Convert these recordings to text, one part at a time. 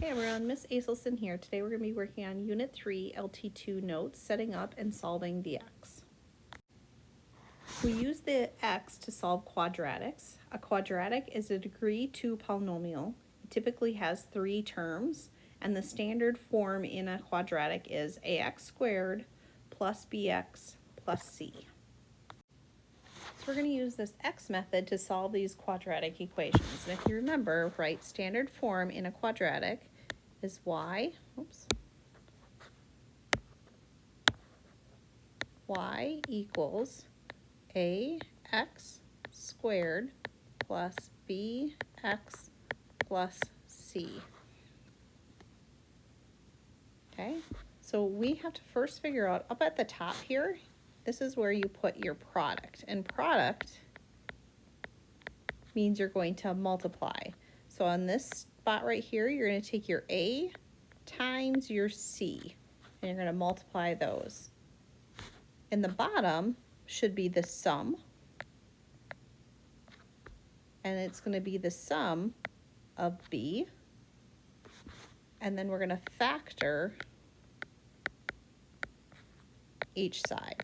Hey everyone, Miss Aselson here. Today we're going to be working on Unit 3 LT2 notes, setting up and solving the x. We use the x to solve quadratics. A quadratic is a degree 2 polynomial. It typically has 3 terms, and the standard form in a quadratic is ax squared plus bx plus c. So we're going to use this x method to solve these quadratic equations. And if you remember, right, standard form in a quadratic is y equals ax squared plus bx plus c. Okay, so we have to first figure out, up at the top here, this is where you put your product, and product means you're going to multiply. So on this spot right here, you're going to take your a times your c, and you're going to multiply those. In the bottom should be the sum, and it's going to be the sum of b, and then we're going to factor each side.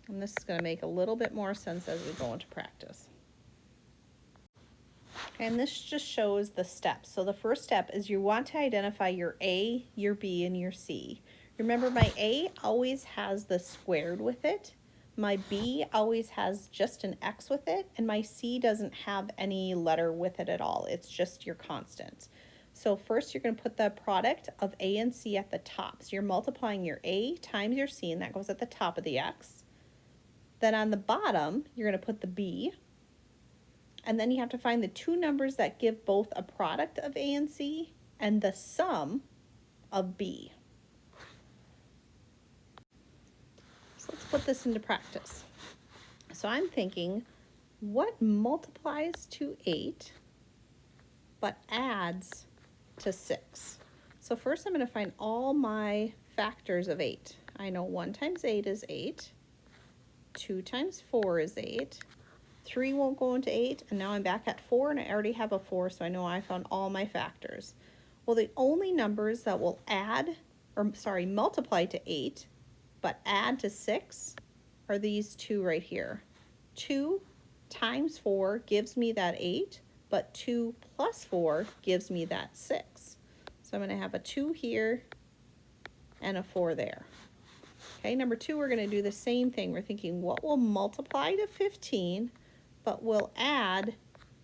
And this is going to make a little bit more sense as we go into practice. And this just shows the steps. So the first step is you want to identify your a, your b, and your c. Remember, my a always has the squared with it. My b always has just an x with it, and my c doesn't have any letter with it at all. It's just your constant. So first you're going to put the product of a and c at the top. So you're multiplying your a times your c, and that goes at the top of the x. Then on the bottom, you're going to put the b, and then you have to find the two numbers that give both a product of a and c and the sum of b. So let's put this into practice. So I'm thinking, what multiplies to 8 but adds to 6? So first I'm going to find all my factors of 8. I know 1 times 8 is 8. 2 times 4 is 8. 3 won't go into 8, and now I'm back at 4, and I already have a 4, so I know I found all my factors. Well, the only numbers that will multiply to 8 but add to 6 are these two right here. 2 times 4 gives me that 8, but 2 plus 4 gives me that 6. So I'm going to have a 2 here and a 4 there. Okay, number 2, we're going to do the same thing. We're thinking, what will multiply to 15 but will add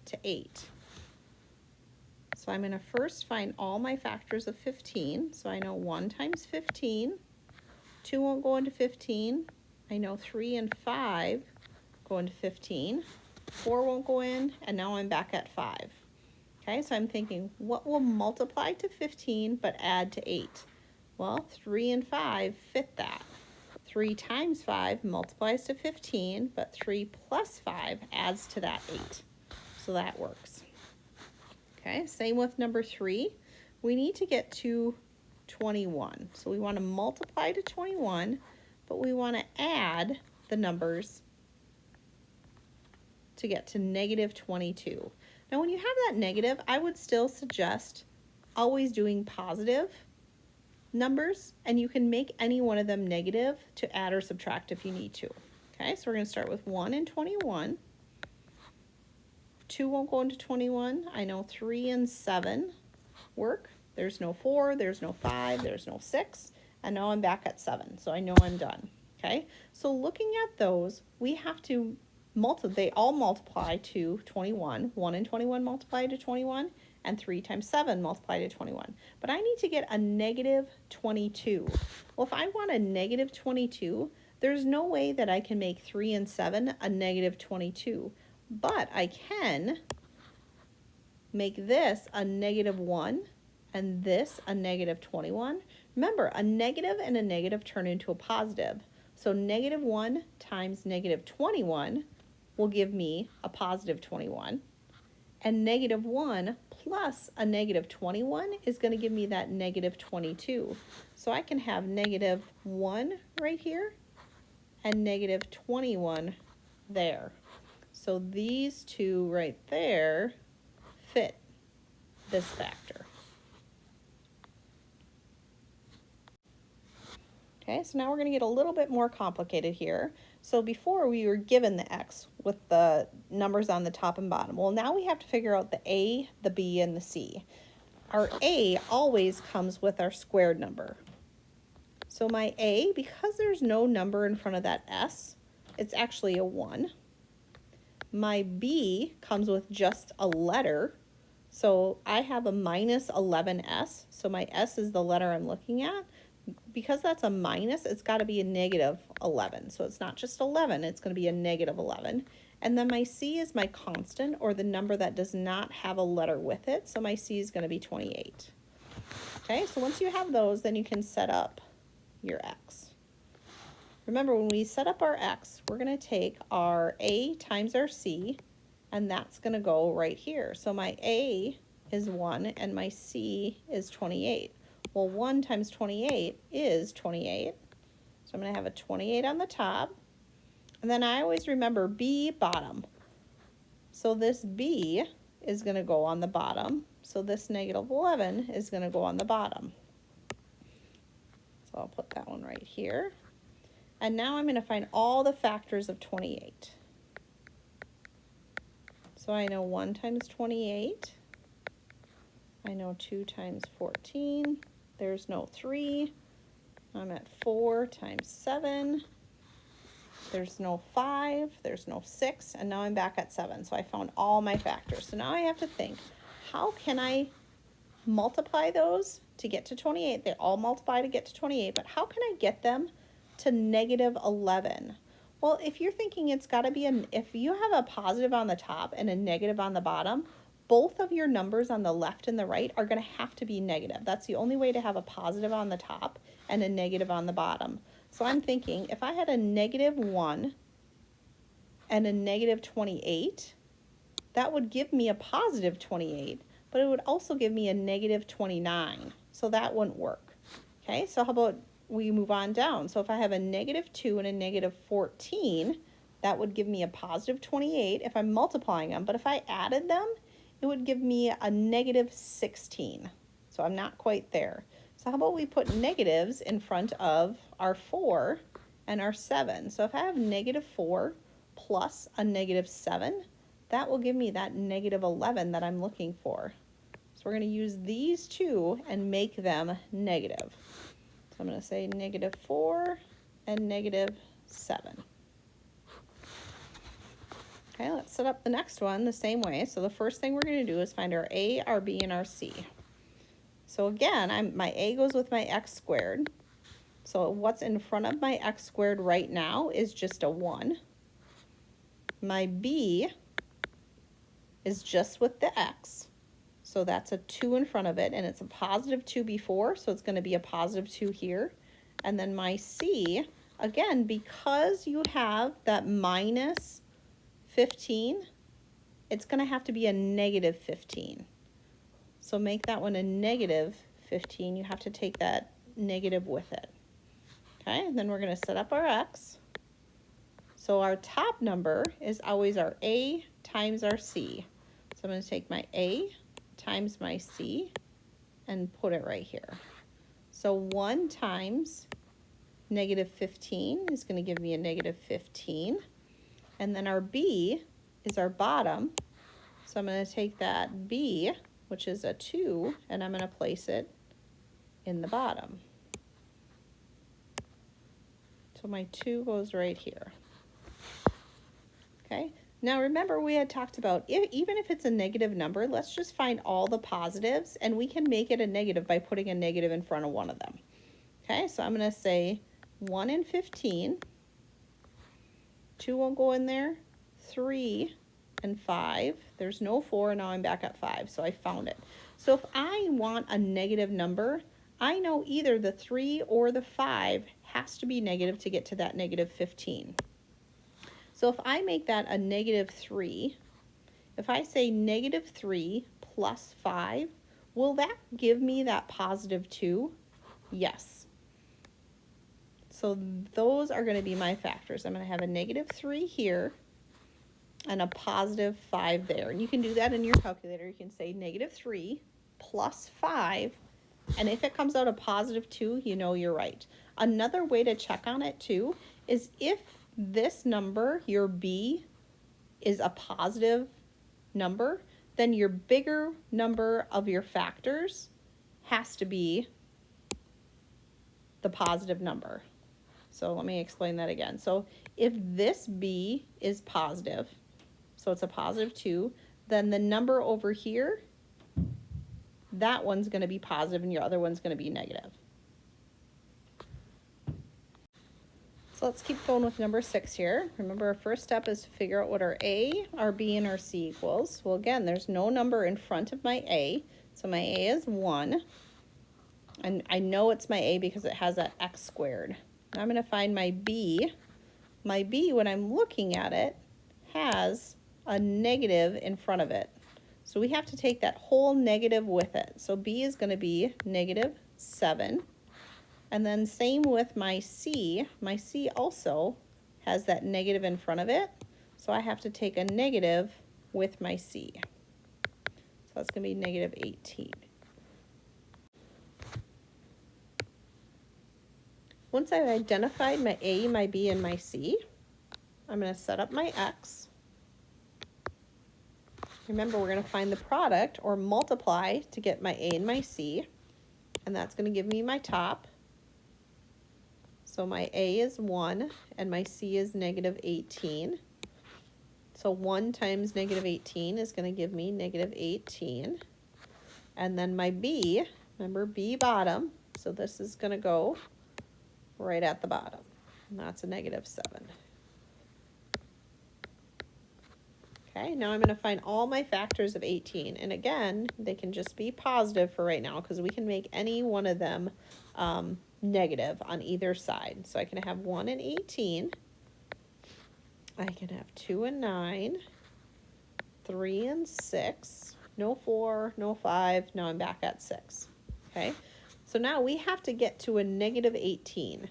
to 8? So I'm going to first find all my factors of 15. So I know 1 times 15. 2 won't go into 15. I know 3 and 5 go into 15. 4 won't go in, and now I'm back at 5. Okay, so I'm thinking, what will multiply to 15 but add to 8? Well, 3 and 5 fit that. 3 times 5 multiplies to 15, but 3 plus 5 adds to that 8. So that works. Okay, same with number 3. We need to get to 21. So we want to multiply to 21, but we want to add the numbers to get to negative 22. Now when you have that negative, I would still suggest always doing positive numbers, and you can make any one of them negative to add or subtract if you need to. Okay, so we're going to start with 1 and 21. 2 won't go into 21. I know 3 and 7 work. There's no 4, there's no 5, there's no 6, and now I'm back at 7, so I know I'm done. Okay, so looking at those, we have to they all multiply to 21. 1 and 21 multiply to 21, and 3 times 7 multiply to 21. But I need to get a negative 22. Well, if I want a negative 22, there's no way that I can make 3 and 7 a negative 22. But I can make this a negative 1 and this a negative 21. Remember, a negative and a negative turn into a positive. So negative 1 times negative 21 will give me a positive 21. And negative 1 plus a negative 21 is going to give me that negative 22. So I can have negative 1 right here and negative 21 there. So these two right there fit this factor. Okay, so now we're going to get a little bit more complicated here. So before we were given the x with the numbers on the top and bottom. Well, now we have to figure out the a, the b, and the c. Our a always comes with our squared number. So my a, because there's no number in front of that s, it's actually a 1. My b comes with just a letter. So I have a minus 11s. So my s is the letter I'm looking at. Because that's a minus, it's got to be a negative 11. So it's not just 11, it's going to be a negative 11. And then my c is my constant, or the number that does not have a letter with it. So my c is going to be 28. Okay, so once you have those, then you can set up your x. Remember, when we set up our x, we're going to take our a times our c, and that's going to go right here. So my a is 1, and my c is 28. Well, 1 times 28 is 28. So I'm going to have a 28 on the top. And then I always remember b bottom. So this b is going to go on the bottom. So this negative 11 is going to go on the bottom. So I'll put that one right here. And now I'm going to find all the factors of 28. So I know 1 times 28. I know 2 times 14. There's no 3. I'm at 4 times 7. There's no 5. There's no 6. And now I'm back at 7. So I found all my factors. So now I have to think, how can I multiply those to get to 28? They all multiply to get to 28. But how can I get them to negative 11? Well, if you're thinking it's got to be if you have a positive on the top and a negative on the bottom, both of your numbers on the left and the right are going to have to be negative. That's the only way to have a positive on the top and a negative on the bottom. So I'm thinking if I had a negative 1 and a negative 28, that would give me a positive 28, but it would also give me a negative 29. So that wouldn't work. Okay, so how about we move on down? So if I have a negative 2 and a negative 14, that would give me a positive 28 if I'm multiplying them. But if I added them, it would give me a negative 16. So I'm not quite there. So how about we put negatives in front of our 4 and our 7. So if I have negative 4 plus a negative 7, that will give me that negative 11 that I'm looking for. So we're going to use these two and make them negative. So I'm going to say negative 4 and negative 7. Okay, let's set up the next one the same way. So the first thing we're going to do is find our a, our b, and our c. So again, my a goes with my x squared. So what's in front of my x squared right now is just a 1. My b is just with the x. So that's a 2 in front of it, and it's a positive 2 before, so it's going to be a positive 2 here. And then my c, again, because you have that minus 15, it's going to have to be a negative 15. So make that one a negative 15. You have to take that negative with it. Okay, and then we're going to set up our x. So our top number is always our a times our c. So I'm going to take my a times my c and put it right here. So 1 times negative 15 is going to give me a negative 15. And then our b is our bottom. So I'm going to take that b, which is a 2, and I'm going to place it in the bottom. So my 2 goes right here. Okay. Now remember, we had talked about even if it's a negative number, let's just find all the positives, and we can make it a negative by putting a negative in front of one of them. Okay, so I'm going to say 1 and 15. 2 won't go in there. 3 and 5. There's no 4, and now I'm back at 5, so I found it. So if I want a negative number, I know either the 3 or the 5 has to be negative to get to that negative 15. So if I make that a negative 3, if I say negative 3 plus 5, will that give me that positive 2? Yes. So those are going to be my factors. I'm going to have a negative 3 here and a positive 5 there. And you can do that in your calculator. You can say negative 3 plus 5 And if it comes out a positive 2, you know you're right. Another way to check on it too is if this number, your b, is a positive number, then your bigger number of your factors has to be the positive number. So let me explain that again. So if this b is positive, so it's a positive 2, then the number over here, that one's going to be positive and your other one's going to be negative. So let's keep going with number 6 here. Remember, our first step is to figure out what our a, our b, and our c equals. Well, again, there's no number in front of my a, so my a is 1. And I know it's my a because it has that x squared. Now I'm going to find my b. My b, when I'm looking at it, has a negative in front of it. So we have to take that whole negative with it. So b is going to be negative 7. And then same with my c. My c also has that negative in front of it. So I have to take a negative with my c. So that's going to be negative 18. Once I've identified my a, my b, and my c, I'm going to set up my x. Remember, we're going to find the product or multiply to get my a and my c. And that's going to give me my top. So my a is 1 and my c is negative 18. So 1 times negative 18 is going to give me negative 18. And then my b, remember b bottom, so this is going to go right at the bottom. And that's a negative 7. Okay, now I'm going to find all my factors of 18. And again, they can just be positive for right now because we can make any one of them negative on either side. So I can have 1 and 18. I can have 2 and 9. 3 and 6. No 4, no 5. Now I'm back at 6. Okay, so now we have to get to a negative 18.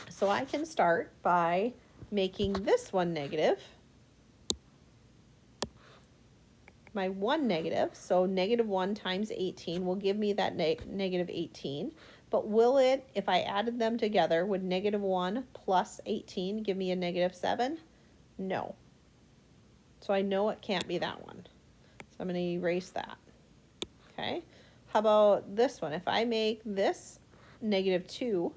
So I can start by making this one negative. My 1 negative, so negative 1 times 18 will give me that negative 18. But will it, if I added them together, would negative 1 plus 18 give me a negative 7? No. So I know it can't be that one. So I'm going to erase that. Okay. How about this one? If I make this negative 2,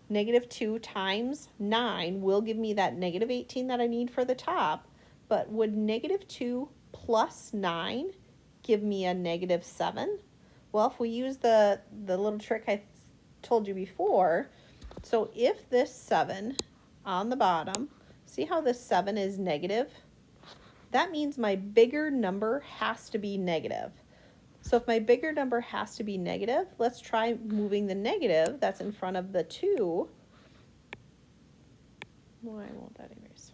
negative 2 times 9 will give me that negative 18 that I need for the top. But would negative 2 plus 9 give me a negative 7? Well, if we use the little trick I told you before, so if this 7 on the bottom, see how this 7 is negative? That means my bigger number has to be negative. So if my bigger number has to be negative, let's try moving the negative that's in front of the 2. Why won't that erase?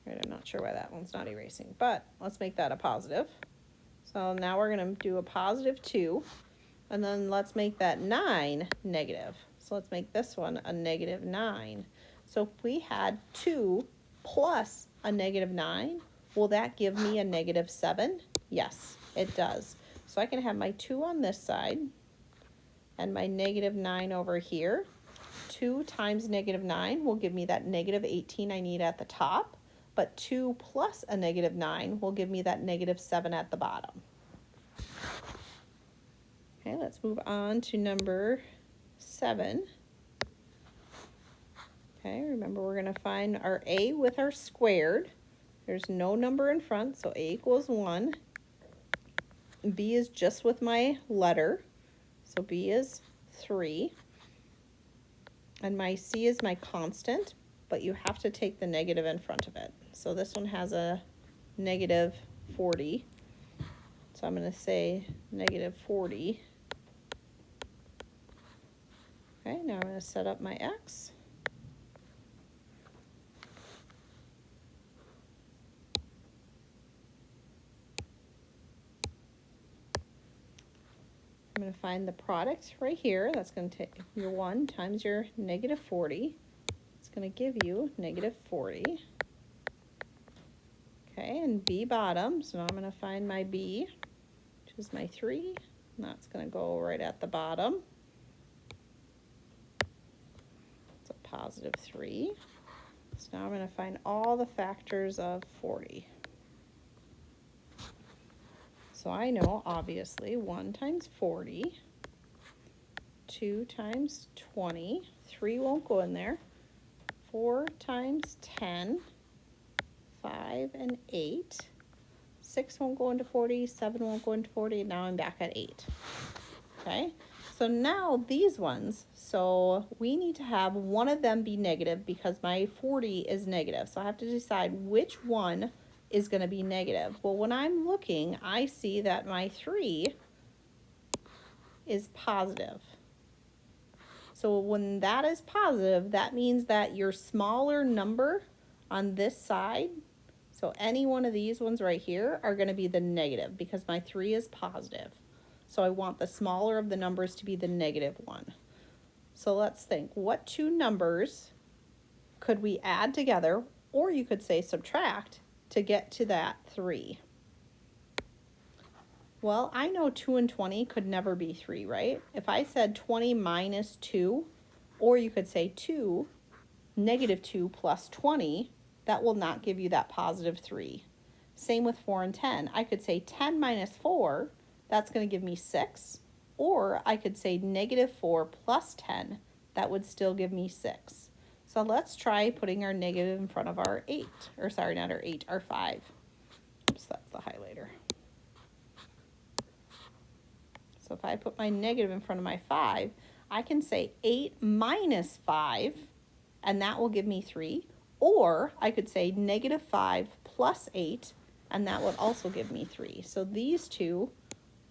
Right, I'm not sure why that one's not erasing, but let's make that a positive. So now we're going to do a positive 2, and then let's make that 9 negative. So let's make this one a negative 9. So if we had 2 plus a negative 9, will that give me a negative 7? Yes, it does. So I can have my 2 on this side and my negative 9 over here. 2 times negative 9 will give me that negative 18 I need at the top. But 2 plus a negative 9 will give me that negative 7 at the bottom. Okay, let's move on to number 7. Okay, remember we're going to find our a with our squared. There's no number in front, so a equals 1. B is just with my letter, so B is 3. And my C is my constant, but you have to take the negative in front of it. So this one has a negative 40. So I'm going to say negative 40. Okay, now I'm going to set up my X. I'm going to find the product right here. That's going to take your 1 times your negative 40. It's going to give you negative 40. Okay, and B bottom, so now I'm going to find my B, which is my 3, and that's going to go right at the bottom. It's a positive 3. So now I'm going to find all the factors of 40. So I know, obviously, 1 times 40, 2 times 20, 3 won't go in there, 4 times 10, 5 and 8, 6 won't go into 40, 7 won't go into 40, and now I'm back at 8. Okay, so now these ones, so we need to have one of them be negative because my 40 is negative. So I have to decide which one is going to be negative. Well, when I'm looking, I see that my 3 is positive. So when that is positive, that means that your smaller number on this side, so any one of these ones right here, are going to be the negative because my 3 is positive. So I want the smaller of the numbers to be the negative one. So let's think, what 2 numbers could we add together, or you could say subtract, to get to that 3? Well, I know 2 and 20 could never be 3, right? If I said 20 minus 2, or you could say negative 2 plus 20, that will not give you that positive 3. Same with 4 and 10. I could say 10 minus 4, that's going to give me 6. Or I could say negative 4 plus 10, that would still give me 6. So let's try putting our negative in front of our 8. Or sorry, not our 8, our 5. Oops, that's the highlighter. So if I put my negative in front of my 5, I can say 8 minus 5, and that will give me 3. Or I could say negative 5 plus 8, and that would also give me 3. So these two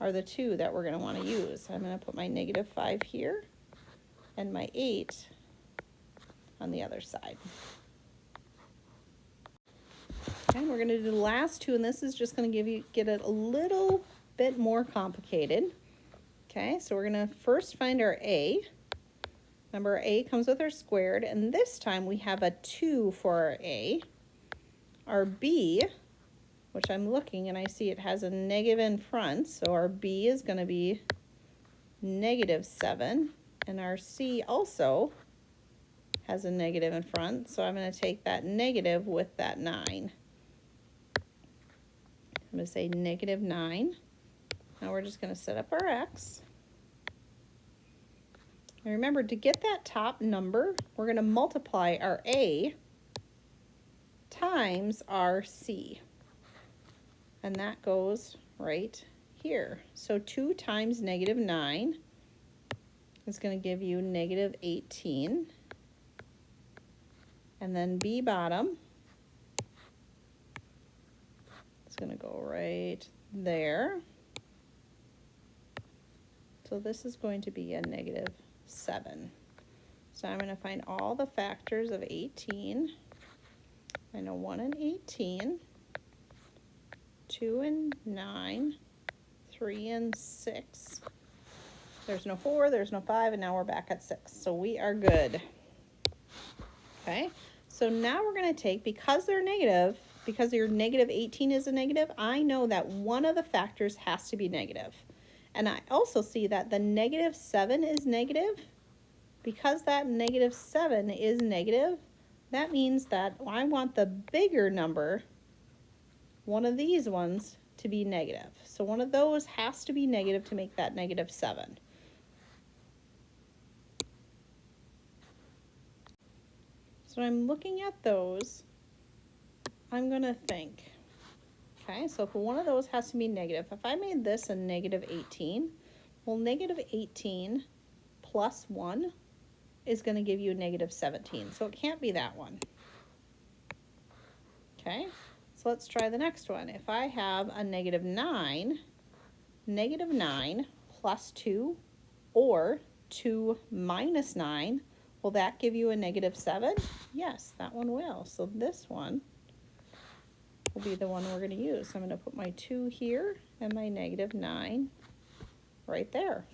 are the 2 that we're going to want to use. I'm going to put my negative 5 here and my 8 on the other side. And we're going to do the last 2, and this is just going to get it a little bit more complicated. Okay, so we're going to first find our A. Remember, our A comes with our squared, and this time we have a 2 for our A. Our B, which I'm looking and I see it has a negative in front, so our B is going to be negative 7, and our C also has a negative in front, so I'm going to take that negative with that 9. I'm going to say negative 9. Now we're just going to set up our X. And remember, to get that top number, we're going to multiply our A times our C. And that goes right here. So 2 times negative 9 is going to give you negative 18. And then B bottom is going to go right there. So this is going to be a negative 7. So I'm going to find all the factors of 18. I know 1 and 18. 2 and 9, 3 and 6. There's no 4, there's no 5, and now we're back at 6. So we are good. Okay, so now we're going to take, because they're negative, because your negative 18 is a negative, I know that one of the factors has to be negative. And I also see that the negative 7 is negative. Because that negative 7 is negative, that means that I want the bigger number, one of these ones, to be negative. So one of those has to be negative to make that negative 7. So I'm looking at those. I'm going to think. Okay, so if one of those has to be negative, if I made this a negative 18, well, negative 18 plus 1 is going to give you a negative 17. So it can't be that one. Okay. So let's try the next one. If I have a negative 9 plus 2, or 2 minus 9, will that give you a negative 7? Yes, that one will. So this one will be the one we're going to use. I'm going to put my 2 here and my negative 9 right there.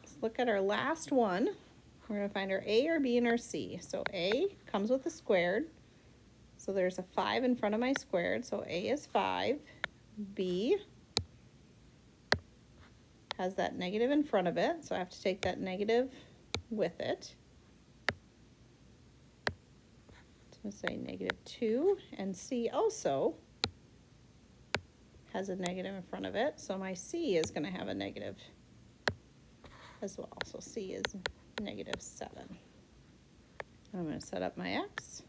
So look at our last one. We're going to find our A, our B, and our C. So A comes with a squared. So there's a 5 in front of my squared. So A is 5. B has that negative in front of it. So I have to take that negative with it. So I'm going to say -2. And C also has a negative in front of it. So my C is going to have a negative as well. So C is -7. I'm going to set up my X.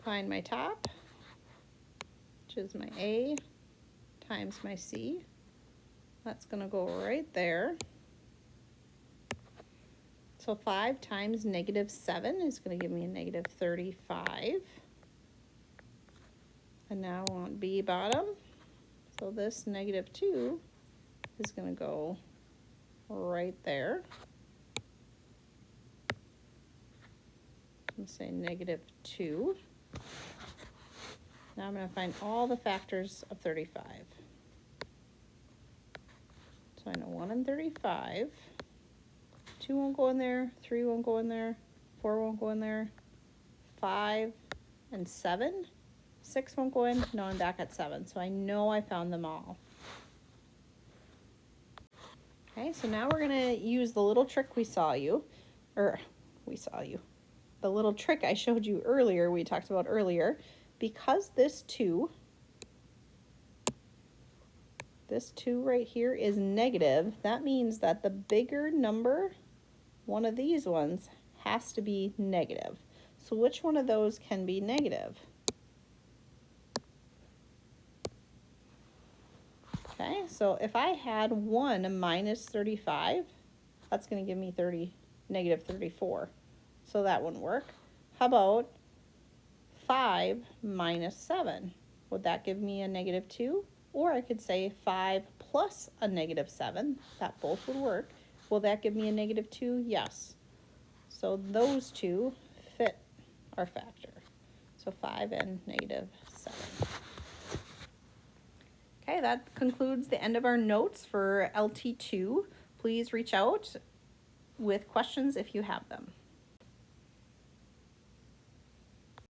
Find my top, which is my A times my C. That's going to go right there. So 5 times -7 is going to give me a -35. And now I want B bottom. So this -2 is going to go right there. I'm going to say -2. Now I'm going to find all the factors of 35. So I know 1 and 35. 2 won't go in there, 3 won't go in there, 4 won't go in there, 5 and 7. 6 won't go in. No, I'm back at 7. So I know I found them all. Okay, so now we're going to use the little trick the little trick I showed you earlier, we talked about earlier. Because this 2 right here is negative, that means that the bigger number, one of these ones, has to be negative. So which one of those can be negative? Okay, so if I had 1 minus 35, that's going to give me -34. So that wouldn't work. How about 5 minus 7? Would that give me a -2? Or I could say 5 plus a -7. That both would work. Will that give me a -2? Yes. So those two fit our factor. So 5 and -7. Okay, that concludes the end of our notes for LT2. Please reach out with questions if you have them.